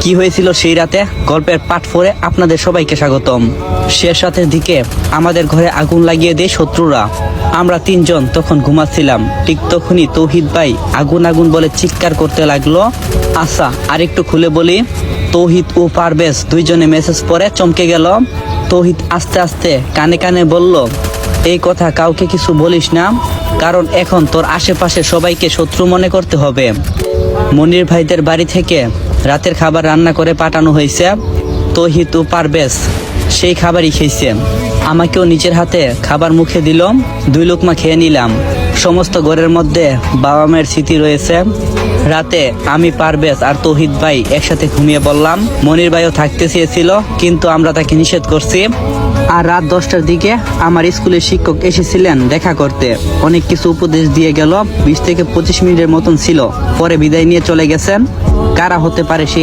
কি হয়েছিল সেই রাতে গল্পের পাঠ পড়ে আপনাদের সবাইকে স্বাগতম। শেষ রাতের দিকে আমাদের ঘরে আগুন লাগিয়ে দেয় শত্রুরা। আমরা তিনজন তখন ঘুমাচ্ছিলাম। ঠিক তখনই তৌহিদ ভাই আগুন আগুন বলে চিৎকার করতে লাগলো। আচ্ছা, আরেকটু খুলে বলি, তৌহিদ ও পারভেজ দুইজনে মেসেজ পড়ে চমকে গেল। তৌহিদ আস্তে আস্তে কানে কানে বলল, এই কথা কাউকে কিছু বলিস না, কারণ এখন তোর আশেপাশে সবাইকে শত্রু মনে করতে হবে। মনির ভাইদের বাড়ি থেকে রাতের খাবার রান্না করে পাঠানো হয়েছে। তৌহিদ ও পারভেজ সেই খাবারই খেয়েছে। আমাকেও নিজের হাতে খাবার মুখে দিল। 2 লোকমা খেয়ে নিলাম। সমস্ত ঘরের মধ্যে বাবা মায়ের স্মৃতি রয়েছে। রাতে আমি, পারভেজ আর তৌহিদ ভাই একসাথে ঘুমিয়ে পড়লাম। মনির ভাইও থাকতে চেয়েছিল, কিন্তু আমরা তাকে নিষেধ করছি। আর রাত 10টার দিকে আমার স্কুলের শিক্ষক এসেছিলেন দেখা করতে। অনেক কিছু উপদেশ দিয়ে গেল। 20 থেকে 25 মিনিটের মতন ছিল। পরে বিদায় নিয়ে চলে গেছেন। কারা হতে পারে সেই